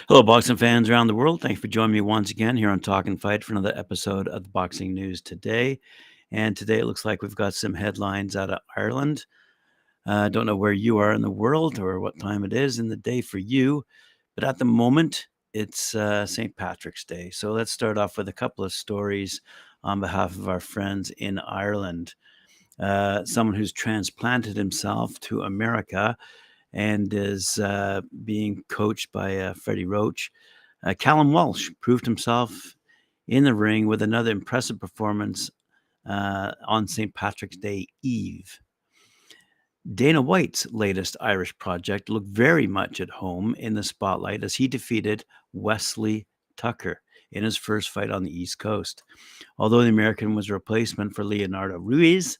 Hello, boxing fans around the world. Thanks for joining me once again here on Talk and Fight for another episode of the Boxing News Today. And today it looks like we've got some headlines out of Ireland. I don't know where you are in the world or what time it is in the day for you, but at the moment it's St. Patrick's Day. So let's start off with a couple of stories on behalf of our friends in Ireland. Someone who's transplanted himself to America and is being coached by Freddie Roach. Callum Walsh proved himself in the ring with another impressive performance on St. Patrick's Day Eve. Dana White's latest Irish project looked very much at home in the spotlight as he defeated Wesley Tucker in his first fight on the East Coast. Although the American was a replacement for Leonardo Ruiz,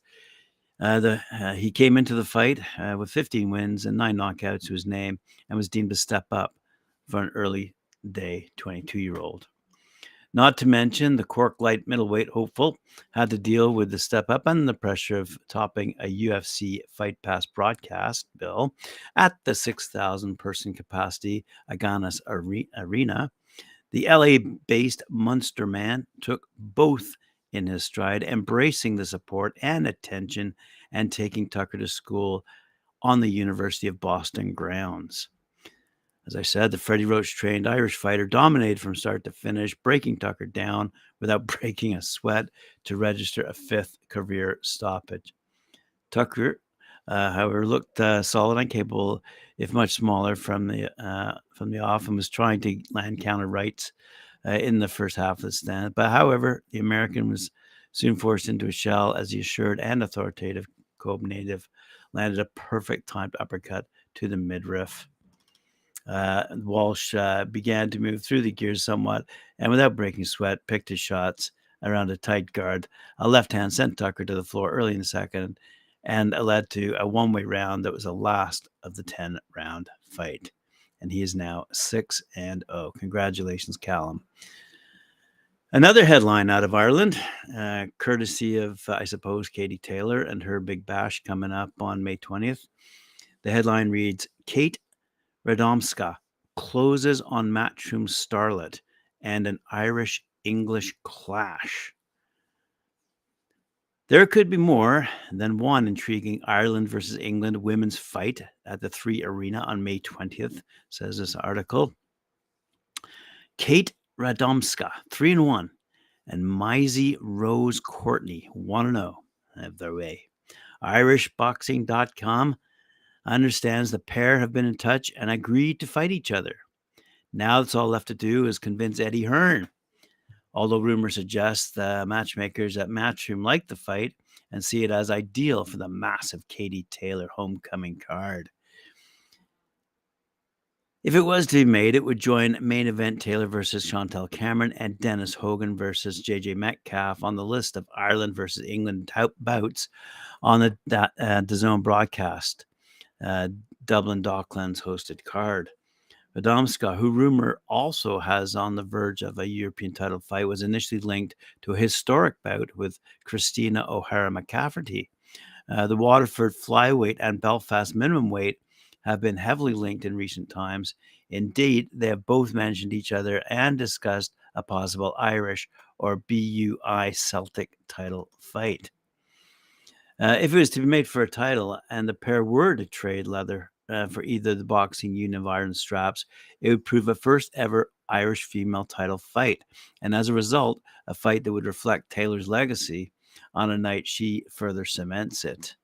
he came into the fight with 15 wins and 9 knockouts to his name and was deemed to step up for an early day 22-year-old. Not to mention the Cork light middleweight hopeful had to deal with the step up and the pressure of topping a UFC Fight Pass broadcast bill at the 6,000 person capacity Agganis Arena. The LA-based Munster man took both in his stride, embracing the support and attention and taking Tucker to school on the University of Boston grounds. As I said, the Freddie Roach-trained Irish fighter dominated from start to finish, breaking Tucker down without breaking a sweat to register a 5th career stoppage. Tucker, however, looked solid and capable, if much smaller from the off, and was trying to land counter rights in the first half of the stand. But however, the American was soon forced into a shell as the assured and authoritative Cobh native landed a perfect timed uppercut to the midriff. Walsh began to move through the gears somewhat and without breaking sweat picked his shots around a tight guard. A left hand sent Tucker to the floor early in the second and led to a one-way round that was the last of the 10-round fight. And he is now 6-0. Congratulations, Callum. Another headline out of Ireland, courtesy of, I suppose, Katie Taylor and her big bash coming up on May 20th. The headline reads, Kate Radomska closes on Matchroom starlet and an Irish-English clash. There could be more than one intriguing Ireland versus England women's fight at the 3 Arena on May 20th, says this article. Kate Radomska, 3-1, and Maisie Rose Courtney, 1-0, have their way. IrishBoxing.com understands the pair have been in touch and agreed to fight each other. Now that's all left to do is convince Eddie Hearn. Although rumors suggest the matchmakers at Matchroom like the fight and see it as ideal for the massive Katie Taylor homecoming card. If it was to be made, it would join main event Taylor versus Chantel Cameron and Dennis Hogan versus JJ Metcalf on the list of Ireland versus England bouts on the DAZN broadcast. Dublin Docklands hosted card. Radomska, who rumor also has on the verge of a European title fight, was initially linked to a historic bout with Christina O'Hara McCafferty. The Waterford flyweight and Belfast minimum weight have been heavily linked in recent times. Indeed, they have both mentioned each other and discussed a possible Irish or BUI Celtic title fight. If it was to be made for a title and the pair were to trade leather for either the Boxing Union of Ireland straps, it would prove a first ever Irish female title fight. And as a result, a fight that would reflect Taylor's legacy on a night she further cements it.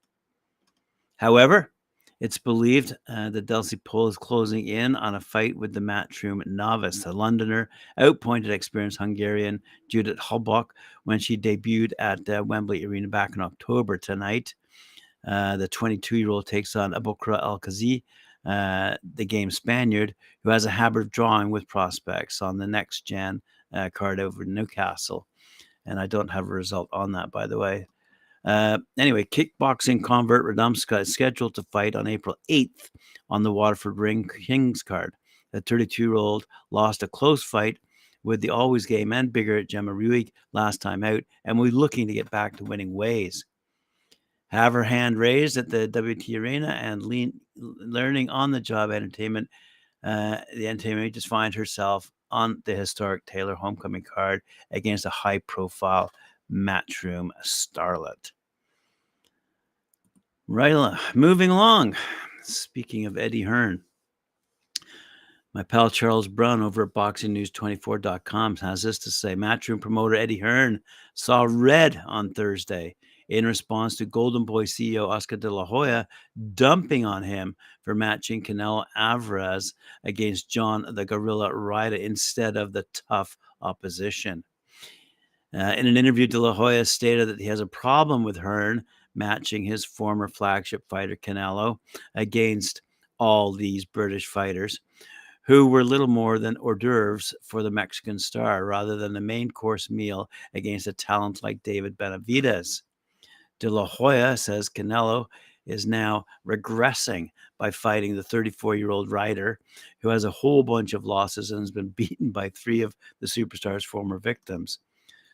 However, it's believed that Delsey Pole is closing in on a fight with the Matchroom novice. The Londoner outpointed experienced Hungarian Judith Hubach when she debuted at Wembley Arena back in October. Tonight, the 22-year-old takes on Abukra Al-Kazi, the game Spaniard, who has a habit of drawing with prospects on the next-gen card over Newcastle. And I don't have a result on that, by the way. Anyway, kickboxing convert Radomska is scheduled to fight on April 8th on the Waterford Ring Kings card. The 32-year-old lost a close fight with the always game and bigger Gemma Ruig last time out and will be looking to get back to winning ways. have her hand raised at the WT Arena and learning on-the-job entertainment. The entertainment just find herself on the historic Taylor homecoming card against a high-profile Matchroom starlet. Right, moving along. Speaking of Eddie Hearn, my pal Charles Brunn over at BoxingNews24.com has this to say. Matchroom promoter Eddie Hearn saw red on Thursday in response to Golden Boy CEO Oscar De La Hoya dumping on him for matching Canelo Alvarez against John the Gorilla Ryder instead of the tough opposition. In an interview, De La Hoya stated that he has a problem with Hearn matching his former flagship fighter Canelo against all these British fighters, who were little more than hors d'oeuvres for the Mexican star, rather than a main course meal against a talent like David Benavidez. De La Hoya says Canelo is now regressing by fighting the 34-year-old Ryder, who has a whole bunch of losses and has been beaten by 3 of the superstar's former victims.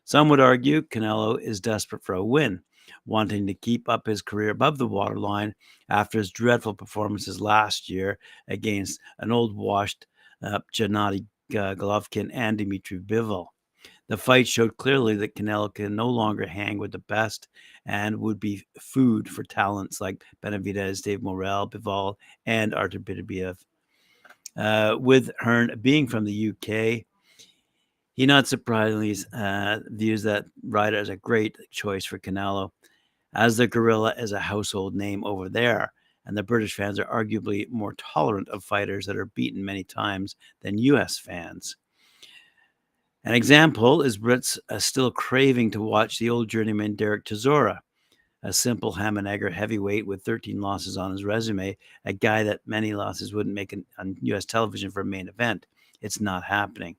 Some would argue Canelo is desperate for a win, wanting to keep up his career above the waterline after his dreadful performances last year against an old washed Gennady Golovkin and Dmitry Bivol. The fight showed clearly that Canelo can no longer hang with the best and would be food for talents like Benavidez, Dave Morrell, Bivol, and Artur Beterbiev. With Hearn being from the UK, he not surprisingly views that Ryder as a great choice for Canelo, as the Gorilla is a household name over there, and the British fans are arguably more tolerant of fighters that are beaten many times than US fans. An example is Brits still craving to watch the old journeyman Derek Chisora, a simple ham and egger heavyweight with 13 losses on his resume, a guy that many losses wouldn't make on US television for a main event. It's not happening.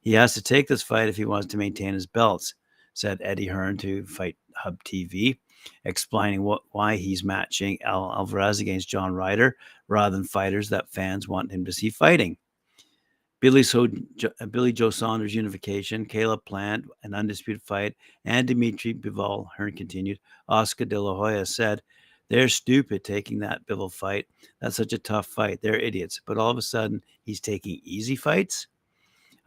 He has to take this fight if he wants to maintain his belts, said Eddie Hearn to Fight Hub TV, explaining why he's matching Alvarez against John Ryder rather than fighters that fans want him to see fighting. Billy Joe Saunders unification, Caleb Plant, an undisputed fight, and Dmitry Bivol, Hearn continued. Oscar De La Hoya said, "They're stupid taking that Bivol fight. That's such a tough fight. They're idiots. But all of a sudden, he's taking easy fights?"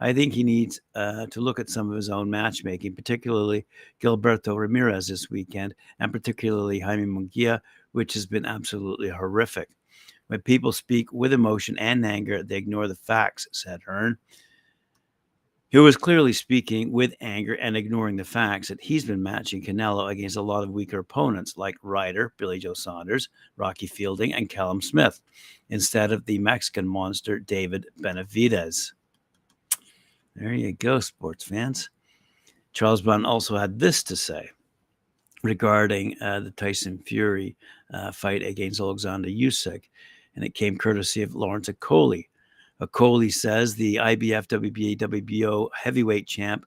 I think he needs to look at some of his own matchmaking, particularly Gilberto Ramirez this weekend, and particularly Jaime Munguia, which has been absolutely horrific. When people speak with emotion and anger, they ignore the facts, said Hearn, who was clearly speaking with anger and ignoring the facts that he's been matching Canelo against a lot of weaker opponents like Ryder, Billy Joe Saunders, Rocky Fielding, and Callum Smith, instead of the Mexican monster David Benavidez. There you go, sports fans. Charles Brunn also had this to say regarding the Tyson Fury fight against Alexander Usyk, and it came courtesy of Lawrence Okolie. Okolie says the IBF, WBA, WBO heavyweight champ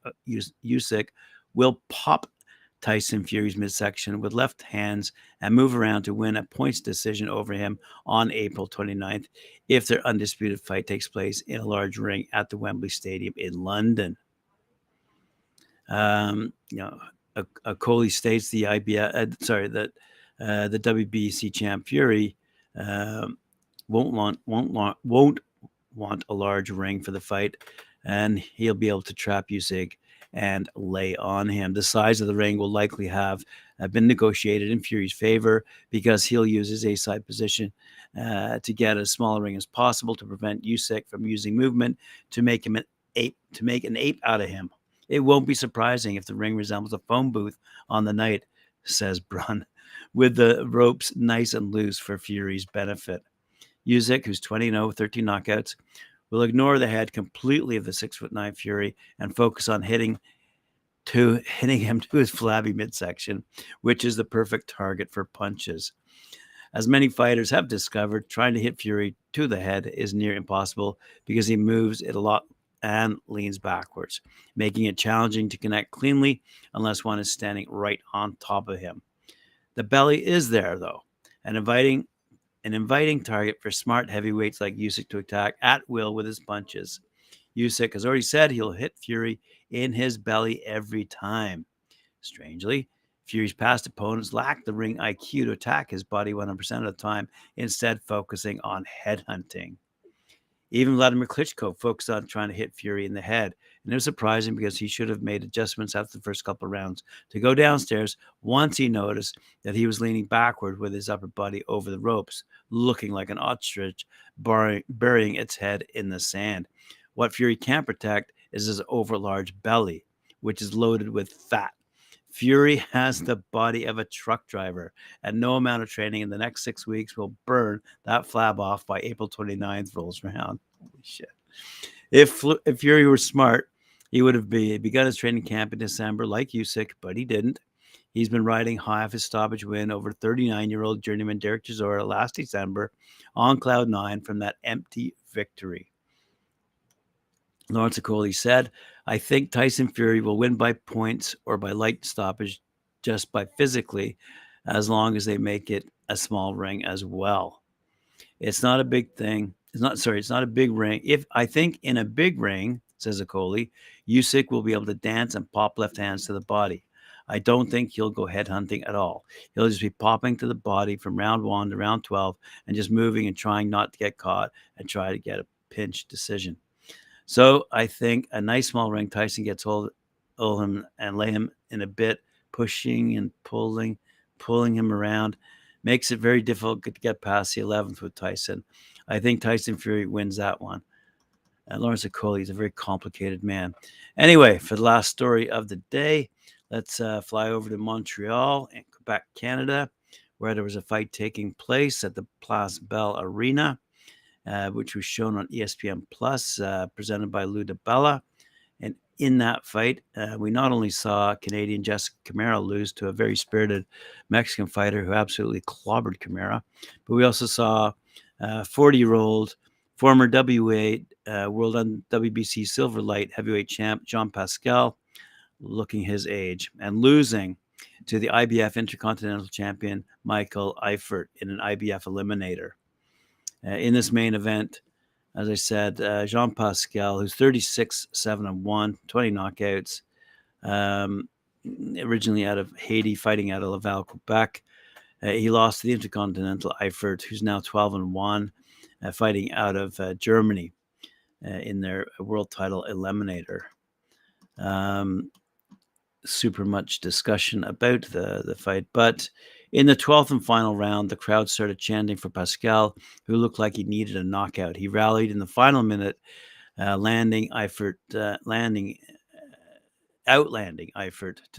Usyk will pop Tyson Fury's midsection with left hands and move around to win a points decision over him on April 29th if their undisputed fight takes place in a large ring at the Wembley Stadium in London. Okolie states the the WBC champ Fury won't want a large ring for the fight, and he'll be able to trap Usyk and lay on him. The size of the ring will likely have been negotiated in Fury's favor because he'll use his A-side position to get as small a ring as possible to prevent Usyk from using movement to make an ape out of him. It won't be surprising if the ring resembles a phone booth on the night, says Brunn, with the ropes nice and loose for Fury's benefit. Usyk, who's 20-0, 13 knockouts, will ignore the head completely of the 6'9" Fury and focus on hitting him to his flabby midsection, which is the perfect target for punches. As many fighters have discovered, trying to hit Fury to the head is near impossible because he moves it a lot and leans backwards, making it challenging to connect cleanly unless one is standing right on top of him. The belly is there, though, an inviting target for smart heavyweights like Usyk to attack at will with his punches. Usyk has already said he'll hit Fury in his belly every time. Strangely, Fury's past opponents lacked the ring IQ to attack his body 100% of the time, instead focusing on headhunting. Even Vladimir Klitschko focused on trying to hit Fury in the head, and it was surprising because he should have made adjustments after the first couple of rounds to go downstairs once he noticed that he was leaning backward with his upper body over the ropes, looking like an ostrich burying its head in the sand. What Fury can't protect is his overlarge belly, which is loaded with fat. Fury has the body of a truck driver, and no amount of training in the next 6 weeks will burn that flab off by April 29th rolls around. Holy shit. If Fury were smart, he would have begun his training camp in December like Usyk, but he didn't. He's been riding high off his stoppage win over 39-year-old journeyman Derek Chisora last December on cloud 9 from that empty victory. Lawrence Okolie said, I think Tyson Fury will win by points or by light stoppage just by physically, as long as they make it a small ring as well. It's not a big thing. It's not a big ring. I think in a big ring, says Okolie, Usyk will be able to dance and pop left hands to the body. I don't think he'll go headhunting at all. He'll just be popping to the body from round 1 to round 12 and just moving and trying not to get caught and try to get a pinch decision. So I think a nice small ring, Tyson gets hold of him and lay him in a bit, pushing and pulling him around, makes it very difficult to get past the 11th with Tyson. I think Tyson Fury wins that one. Lawrence Okolie is a very complicated man. Anyway, for the last story of the day, let's fly over to Montreal in Quebec, Canada, where there was a fight taking place at the Place Bell Arena, which was shown on ESPN Plus, presented by Lou DiBella. And in that fight, we not only saw Canadian Jessica Camara lose to a very spirited Mexican fighter who absolutely clobbered Camara, but we also saw 40-year-old former W8 World and WBC Silver Light heavyweight champ Jean Pascal, looking his age, and losing to the IBF Intercontinental Champion Michael Eifert in an IBF eliminator. In this main event, as I said, Jean Pascal, who's 36-7-1, 20 knockouts, originally out of Haiti, fighting out of Laval, Quebec. He lost to the Intercontinental Eifert, who's now 12-1, fighting out of Germany in their world title eliminator. Super much discussion about the fight, but in the 12th and final round, the crowd started chanting for Pascal, who looked like he needed a knockout. He rallied in the final minute, outlanding Eifert to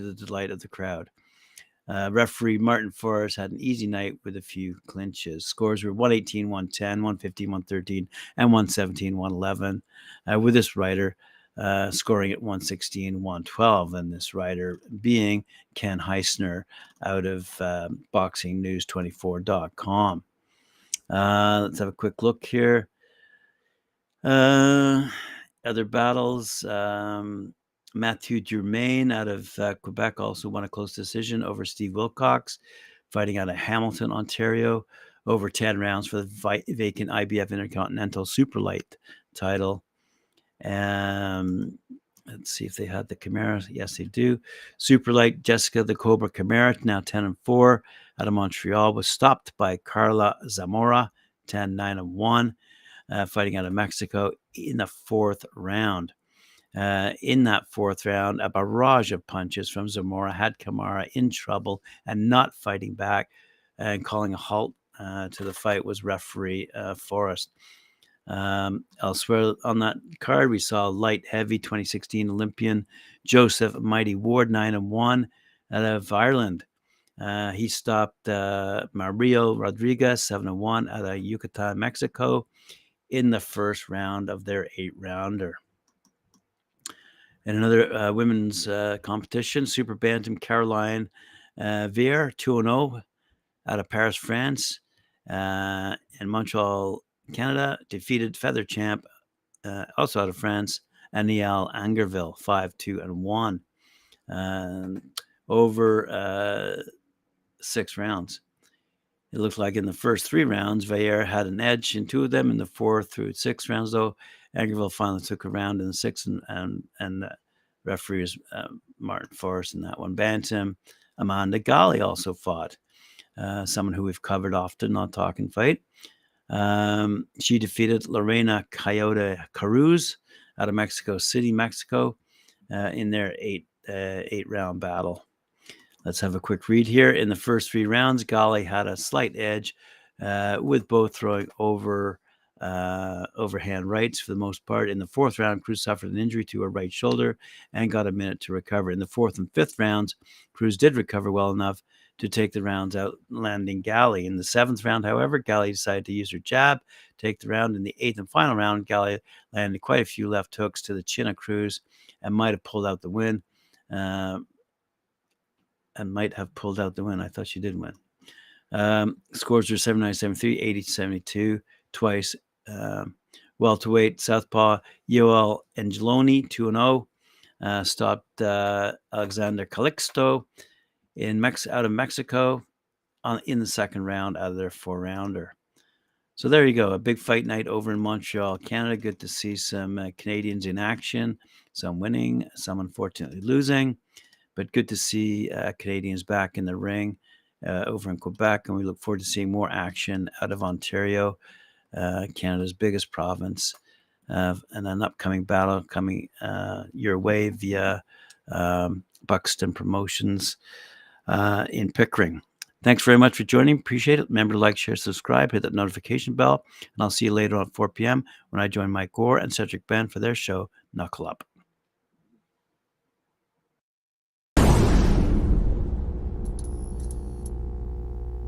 the delight of the crowd. Referee Martin Forrest had an easy night with a few clinches. Scores were 118, 110, 115, 113, and 117, 111, with this rider scoring at 116, 112, and this rider being Ken Heisner out of BoxingNews24.com. Let's have a quick look here. Other battles. Mathieu Germain out of Quebec also won a close decision over Steve Wilcox, fighting out of Hamilton, Ontario, over 10 rounds for the vacant IBF Intercontinental Superlight title. Let's see if they had the Camara. Yes, they do. Superlight Jessica the Cobra Camara, now 10-4, out of Montreal, was stopped by Carla Zamora, 10-9-1, fighting out of Mexico in the 4th round. In that 4th round, a barrage of punches from Zamora had Camara in trouble and not fighting back, and calling a halt to the fight was referee Forrest. Elsewhere on that card, we saw light heavy 2016 Olympian Joseph Mighty Ward, 9-1, out of Ireland. He stopped Mario Rodriguez, 7-1, out of Yucatan, Mexico, in the 1st round of their 8-rounder. In another women's competition, Super Bantam Caroline Vier, 2-0, out of Paris, France, and Montreal, Canada, defeated feather champ, also out of France, Aniel Angerville, 5-2-1, over 6 rounds. It looks like in the first 3 rounds, Veilleur had an edge in 2 of them. In the 4th through 6 rounds, though, Angerville finally took a round in the 6th, and referee is Martin Forrest in that one. Bantam, Amanda Gali also fought, someone who we've covered often on Talk and Fight. She defeated Lorena Coyote Caruz out of Mexico City, Mexico, in their eight-round battle. Let's have a quick read here. In the first 3 rounds, Gali had a slight edge, with both throwing overhand rights for the most part. In the 4th round, Cruz suffered an injury to her right shoulder and got a minute to recover. In the 4th and 5th rounds, Cruz did recover well enough to take the rounds out, landing Gali. In the 7th round, however, Gali decided to use her jab, take the round. In the 8th and final round, Gali landed quite a few left hooks to the chin of Cruz and might have pulled out the win. I thought she did win. Scores were 7-9, 7-3, 80-72 twice. Welterweight Southpaw Yoel Angeloni 2-0 stopped Alexander Calixto out of Mexico in the 2nd round out of their 4-rounder. So there you go, a big fight night over in Montreal, Canada. Good to see some Canadians in action, some winning, some unfortunately losing, but good to see Canadians back in the ring over in Quebec, and we look forward to seeing more action out of Ontario, Canada's biggest province, and an upcoming battle coming your way via Buxton Promotions in Pickering. Thanks very much for joining. Appreciate it. Remember to like, share, subscribe, hit that notification bell, and I'll see you later on 4 p.m. when I join Mike Gore and Cedric Ben for their show, Knuckle Up.